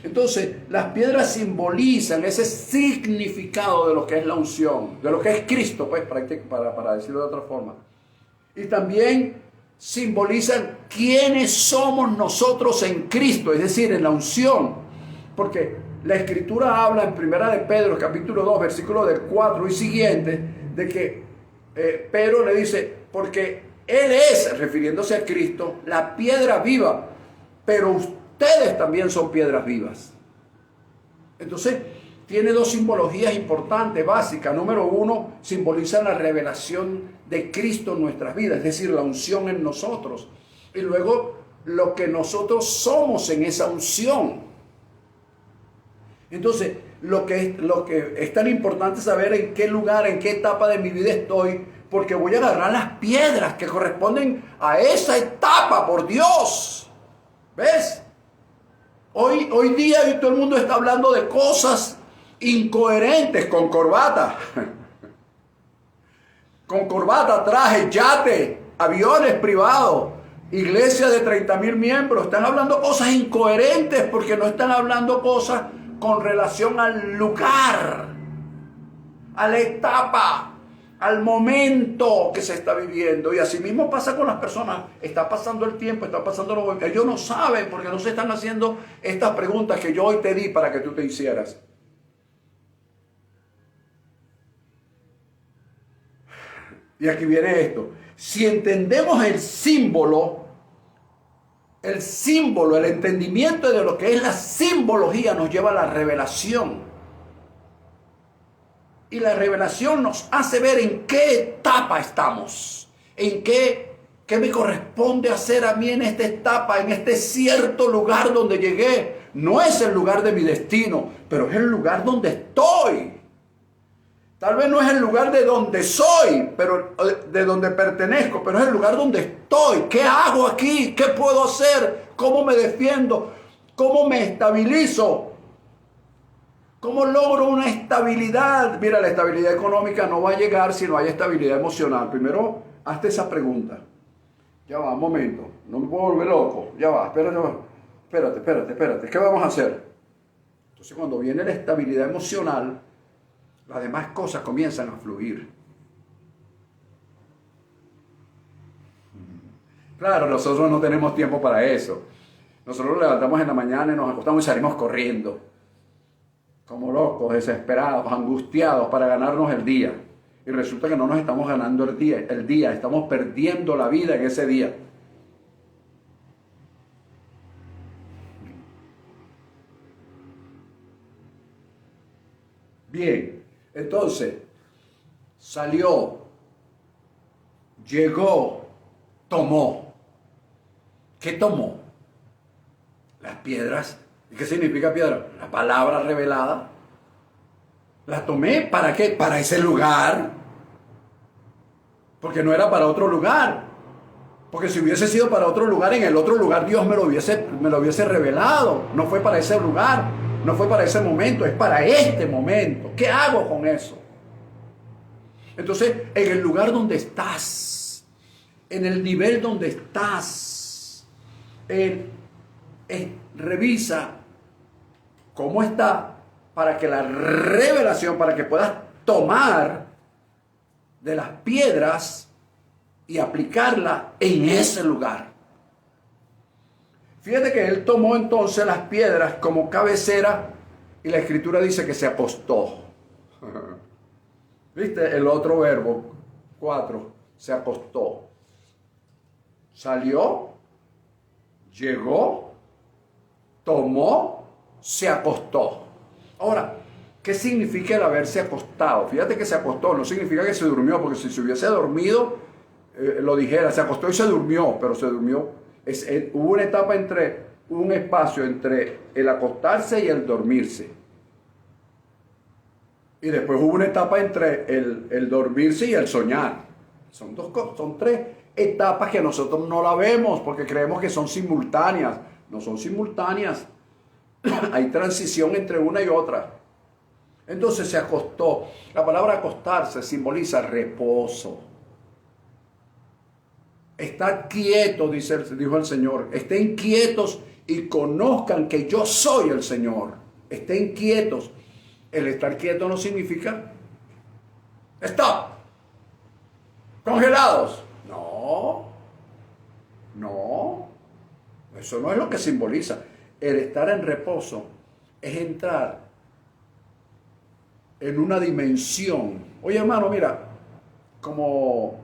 Entonces, las piedras simbolizan ese significado de lo que es la unción, de lo que es Cristo, pues, para decirlo de otra forma. Y también simbolizan quiénes somos nosotros en Cristo, es decir, en la unción. Porque la Escritura habla en Primera de Pedro, capítulo 2, versículo del 4 y siguiente, de que Pedro le dice, porque Él es, refiriéndose a Cristo, la piedra viva, pero ustedes también son piedras vivas. Entonces, tiene dos simbologías importantes, básicas. Número uno, simboliza la revelación de Cristo en nuestras vidas, es decir, la unción en nosotros. Y luego, lo que nosotros somos en esa unción. Entonces, lo que es tan importante saber en qué lugar, en qué etapa de mi vida estoy, porque voy a agarrar las piedras que corresponden a esa etapa, por Dios. ¿Ves? Hoy día todo el mundo está hablando de cosas incoherentes con corbata. Con corbata, traje, yate, aviones privados, iglesias de 30,000 miembros. Están hablando cosas incoherentes porque no están hablando cosas con relación al lugar, a la etapa, al momento que se está viviendo. Y así mismo pasa con las personas. Está pasando el tiempo, está pasando lo que ellos no saben porque no se están haciendo estas preguntas que yo hoy te di para que tú te hicieras. Y aquí viene esto. Si entendemos el símbolo, el entendimiento de lo que es la simbología nos lleva a la revelación. Y la revelación nos hace ver en qué etapa estamos, en qué me corresponde hacer a mí en esta etapa, en este cierto lugar donde llegué. No es el lugar de mi destino, pero es el lugar donde estoy. Tal vez no es el lugar de donde soy, pero de donde pertenezco, pero es el lugar donde estoy. ¿Qué hago aquí? ¿Qué puedo hacer? ¿Cómo me defiendo? ¿Cómo me estabilizo? ¿Cómo logro una estabilidad? Mira, la estabilidad económica no va a llegar si no hay estabilidad emocional. Primero, hazte esa pregunta. Ya va, un momento. No me puedo volver loco. Ya va, espérate. ¿Qué vamos a hacer? Entonces, cuando viene la estabilidad emocional, las demás cosas comienzan a fluir. Claro, nosotros no tenemos tiempo para eso. Nosotros nos levantamos en la mañana y nos acostamos y salimos corriendo. Como locos, desesperados, angustiados para ganarnos el día. Y resulta que no nos estamos ganando el día, estamos perdiendo la vida en ese día. Bien. Entonces, salió, llegó, tomó. ¿Qué tomó? Las piedras. ¿Y qué significa piedra? La palabra revelada. La tomé, ¿para qué? Para ese lugar. Porque no era para otro lugar. Porque si hubiese sido para otro lugar, en el otro lugar Dios me lo hubiese revelado. No fue para ese lugar. No fue para ese momento, es para este momento. ¿Qué hago con eso? Entonces, en el lugar donde estás, en el nivel donde estás, revisa cómo está para que la revelación, para que puedas tomar de las piedras y aplicarla en ese lugar. Fíjate que él tomó entonces las piedras como cabecera y la Escritura dice que se acostó. ¿Viste? El otro verbo, 4, se acostó. Salió, llegó, tomó, se acostó. Ahora, ¿qué significa el haberse acostado? Fíjate que se acostó, no significa que se durmió, porque si se hubiese dormido, lo dijera, se acostó y se durmió, pero se durmió. Hubo una etapa un espacio entre el acostarse y el dormirse. Y después hubo una etapa entre el dormirse y el soñar. Son dos cosas, son tres etapas que nosotros no la vemos porque creemos que son simultáneas. No son simultáneas. Hay transición entre una y otra. Entonces se acostó. La palabra acostarse simboliza reposo. Estar quieto, dijo el Señor. Estén quietos y conozcan que yo soy el Señor. Estén quietos. El estar quieto no significa stop, congelados. No. Eso no es lo que simboliza. El estar en reposo es entrar en una dimensión. Oye, hermano, mira, como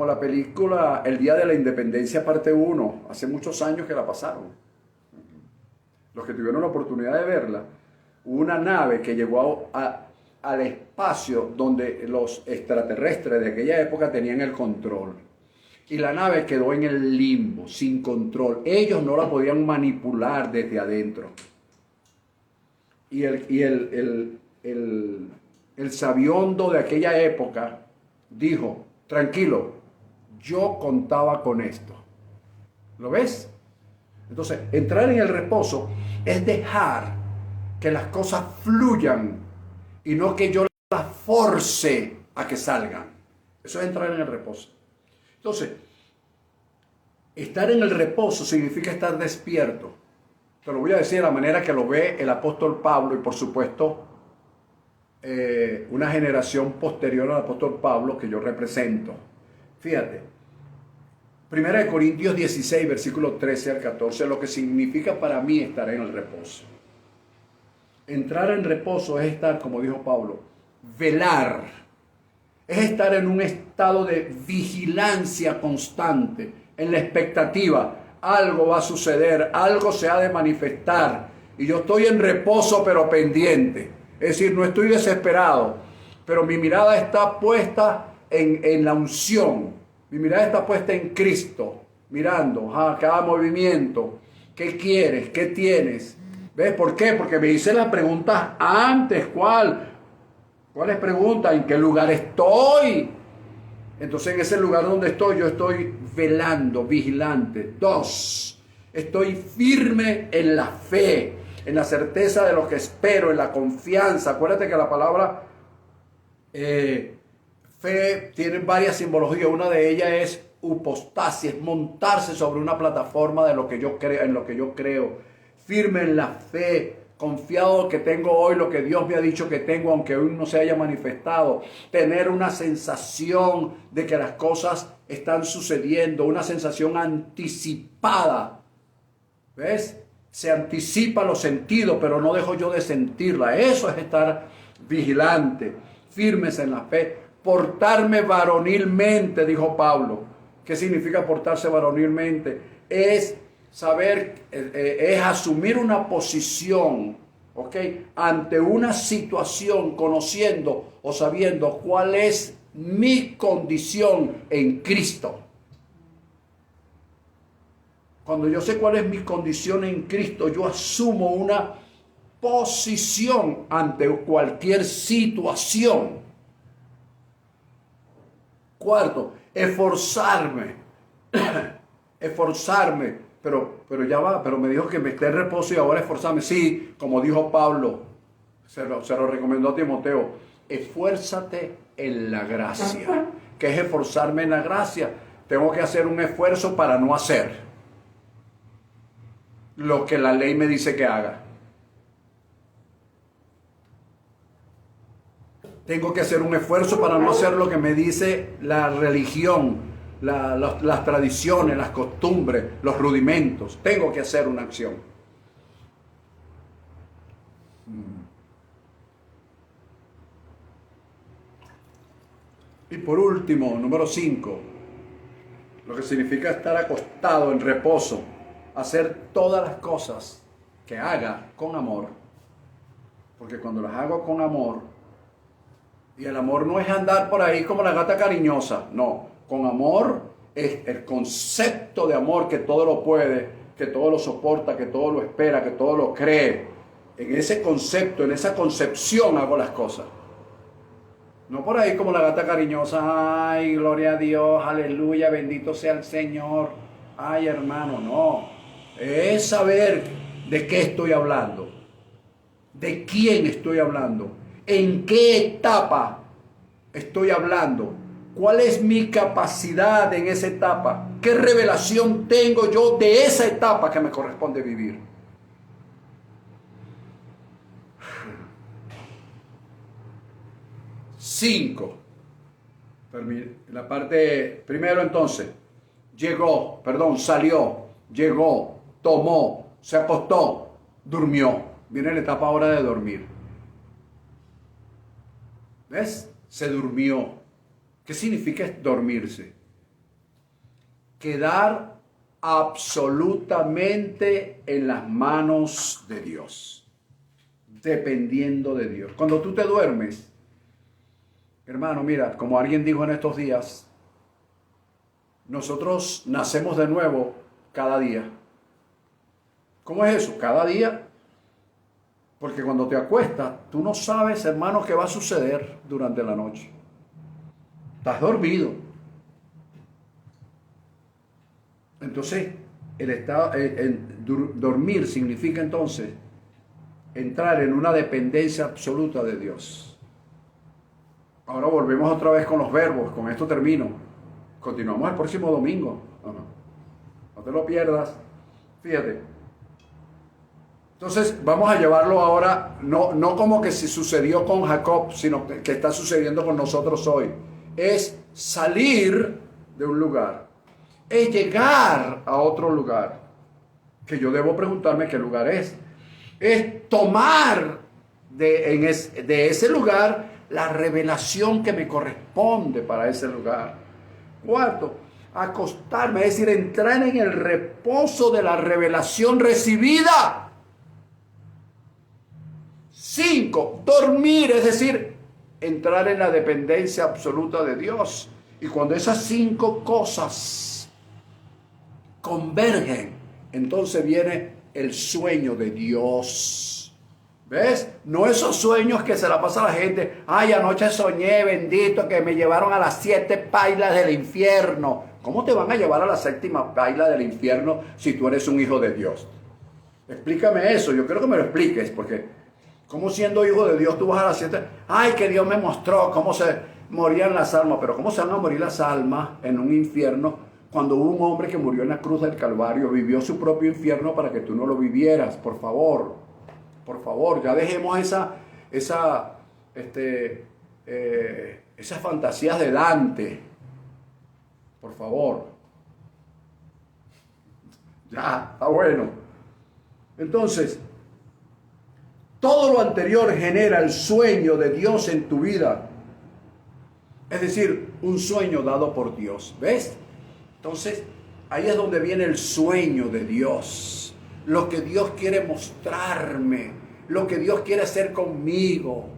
la película El Día de la Independencia parte 1, hace muchos años que la pasaron. Los que tuvieron la oportunidad de verla, hubo una nave que llegó al espacio donde los extraterrestres de aquella época tenían el control. Y la nave quedó en el limbo, sin control. Ellos no la podían manipular desde adentro. Y el sabiondo de aquella época dijo, tranquilo, yo contaba con esto. ¿Lo ves? Entonces, entrar en el reposo es dejar que las cosas fluyan y no que yo las force a que salgan. Eso es entrar en el reposo. Entonces, estar en el reposo significa estar despierto. Te lo voy a decir de la manera que lo ve el apóstol Pablo y por supuesto una generación posterior al apóstol Pablo que yo represento. Fíjate, 1 Corintios 16, versículo 13 al 14, lo que significa para mí estar en el reposo. Entrar en reposo es estar, como dijo Pablo, velar. Es estar en un estado de vigilancia constante, en la expectativa. Algo va a suceder, algo se ha de manifestar. Y yo estoy en reposo pero pendiente. Es decir, no estoy desesperado, pero mi mirada está puesta en la unción. Mi mirada está puesta en Cristo, mirando cada movimiento. ¿Qué quieres? ¿Qué tienes? ¿Ves por qué? Porque me hice las preguntas antes. ¿Cuáles preguntas? ¿En qué lugar estoy? Entonces en ese lugar donde estoy, yo estoy velando, vigilante. 2, estoy firme en la fe, en la certeza de lo que espero, en la confianza. Acuérdate que la palabra fe tiene varias simbologías. Una de ellas es hipostasis, es montarse sobre una plataforma de lo que yo creo, en lo que yo creo. Firme en la fe, confiado que tengo hoy lo que Dios me ha dicho que tengo, aunque hoy no se haya manifestado. Tener una sensación de que las cosas están sucediendo, una sensación anticipada. ¿Ves? Se anticipa los sentidos, pero no dejo yo de sentirla. Eso es estar vigilante, firmes en la fe. Portarme varonilmente, dijo Pablo. ¿Qué significa portarse varonilmente? Es saber, es asumir una posición, ¿ok? Ante una situación, conociendo o sabiendo cuál es mi condición en Cristo. Cuando yo sé cuál es mi condición en Cristo, yo asumo una posición ante cualquier situación. 4, esforzarme. Pero ya va, pero me dijo que me esté en reposo y ahora esforzarme. Sí, como dijo Pablo, se lo recomendó a Timoteo, esfuérzate en la gracia. ¿Qué es esforzarme en la gracia? Tengo que hacer un esfuerzo para no hacer lo que la ley me dice que haga. Tengo que hacer un esfuerzo para no hacer lo que me dice la religión, las tradiciones, las costumbres, los rudimentos. Tengo que hacer una acción. Y por último, número 5, lo que significa estar acostado en reposo, hacer todas las cosas que haga con amor, porque cuando las hago con amor, y el amor no es andar por ahí como la gata cariñosa, no, con amor es el concepto de amor que todo lo puede, que todo lo soporta, que todo lo espera, que todo lo cree. En ese concepto, en esa concepción hago las cosas. No por ahí como la gata cariñosa, ay, gloria a Dios, aleluya, bendito sea el Señor. Ay, hermano, no. Es saber de qué estoy hablando, de quién estoy hablando, en qué etapa estoy hablando, cuál es mi capacidad en esa etapa, qué revelación tengo yo de esa etapa que me corresponde vivir. Cinco. La parte primero entonces, salió, llegó, tomó, se acostó, durmió. Viene la etapa ahora de dormir. ¿Ves? Se durmió. ¿Qué significa dormirse? Quedar absolutamente en las manos de Dios, dependiendo de Dios. Cuando tú te duermes, hermano, mira, como alguien dijo en estos días, nosotros nacemos de nuevo cada día. ¿Cómo es eso? Cada día. Porque cuando te acuestas, tú no sabes, hermano, qué va a suceder durante la noche. Estás dormido. Entonces, dormir significa entonces entrar en una dependencia absoluta de Dios. Ahora volvemos otra vez con los verbos. Con esto termino. Continuamos el próximo domingo. No te lo pierdas. Fíjate. Entonces vamos a llevarlo ahora, no como que si sucedió con Jacob, sino que está sucediendo con nosotros hoy. Es salir de un lugar, es llegar a otro lugar, que yo debo preguntarme qué lugar es tomar de ese lugar la revelación que me corresponde para ese lugar. Cuarto, acostarme, es decir, entrar en el reposo de la revelación recibida. 5, dormir, es decir, entrar en la dependencia absoluta de Dios. Y cuando esas 5 cosas convergen, entonces viene el sueño de Dios. ¿Ves? No esos sueños que se la pasa a la gente. Ay, anoche soñé, bendito, que me llevaron a las 7 pailas del infierno. ¿Cómo te van a llevar a la 7ª paila del infierno si tú eres un hijo de Dios? Explícame eso, yo quiero que me lo expliques, porque ¿cómo siendo hijo de Dios tú vas a las 7? Ay, que Dios me mostró cómo se morían las almas. Pero ¿cómo se van a morir las almas en un infierno cuando hubo un hombre que murió en la cruz del Calvario, vivió su propio infierno para que tú no lo vivieras? Por favor, ya dejemos esas fantasías de Dante. Por favor. Ya, está bueno. Entonces, todo lo anterior genera el sueño de Dios en tu vida. Es decir, un sueño dado por Dios. ¿Ves? Entonces, ahí es donde viene el sueño de Dios. Lo que Dios quiere mostrarme. Lo que Dios quiere hacer conmigo.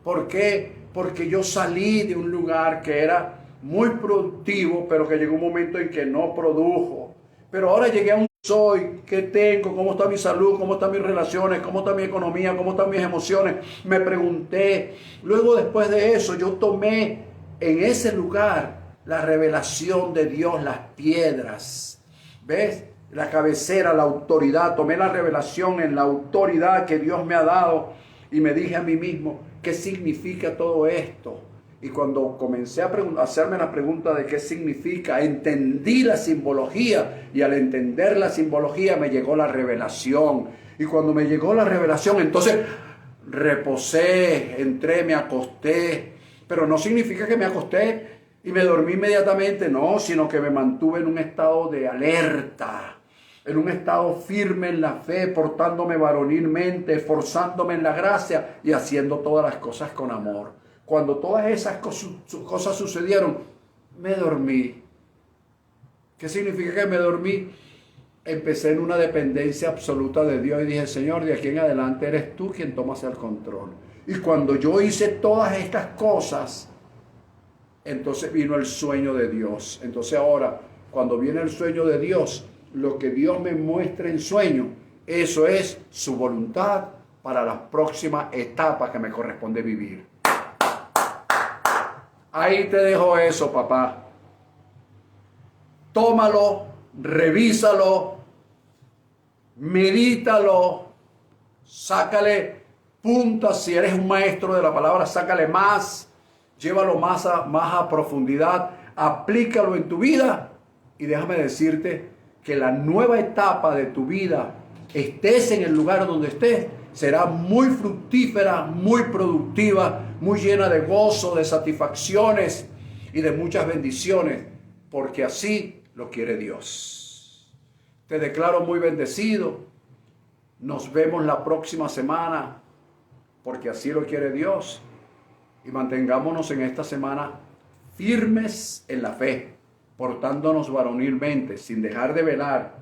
¿Por qué? Porque yo salí de un lugar que era muy productivo, pero que llegó un momento en que no produjo. Pero ahora llegué a un soy, qué tengo, cómo está mi salud, cómo están mis relaciones, cómo está mi economía, cómo están mis emociones. Me pregunté. Luego, después de eso, yo tomé en ese lugar la revelación de Dios, las piedras. ¿Ves? La cabecera, la autoridad. Tomé la revelación en la autoridad que Dios me ha dado y me dije a mí mismo, ¿qué significa todo esto? Y cuando comencé a hacerme la pregunta de qué significa, entendí la simbología, y al entender la simbología me llegó la revelación. Y cuando me llegó la revelación, entonces reposé, entré, me acosté. Pero no significa que me acosté y me dormí inmediatamente, no, sino que me mantuve en un estado de alerta, en un estado firme en la fe, portándome varonilmente, esforzándome en la gracia y haciendo todas las cosas con amor. Cuando todas esas cosas sucedieron, me dormí. ¿Qué significa que me dormí? empecé en una dependencia absoluta de Dios y dije, Señor, de aquí en adelante eres tú quien tomas el control. Y cuando yo hice todas estas cosas, entonces vino el sueño de Dios. Entonces ahora, cuando viene el sueño de Dios, lo que Dios me muestra en sueño, eso es su voluntad para la próxima etapa que me corresponde vivir. Ahí te dejo eso, papá. Tómalo, revísalo, medítalo, sácale puntas. Si eres un maestro de la palabra, sácale más, llévalo más a profundidad, aplícalo en tu vida y déjame decirte que la nueva etapa de tu vida, estés en el lugar donde estés, será muy fructífera, muy productiva, muy llena de gozo, de satisfacciones y de muchas bendiciones, porque así lo quiere Dios. Te declaro muy bendecido. Nos vemos la próxima semana, porque así lo quiere Dios. Y mantengámonos en esta semana firmes en la fe, portándonos varonilmente, sin dejar de velar,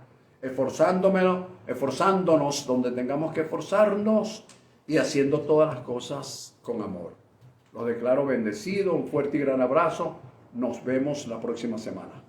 esforzándonos donde tengamos que esforzarnos y haciendo todas las cosas con amor. Los declaro bendecidos, un fuerte y gran abrazo. Nos vemos la próxima semana.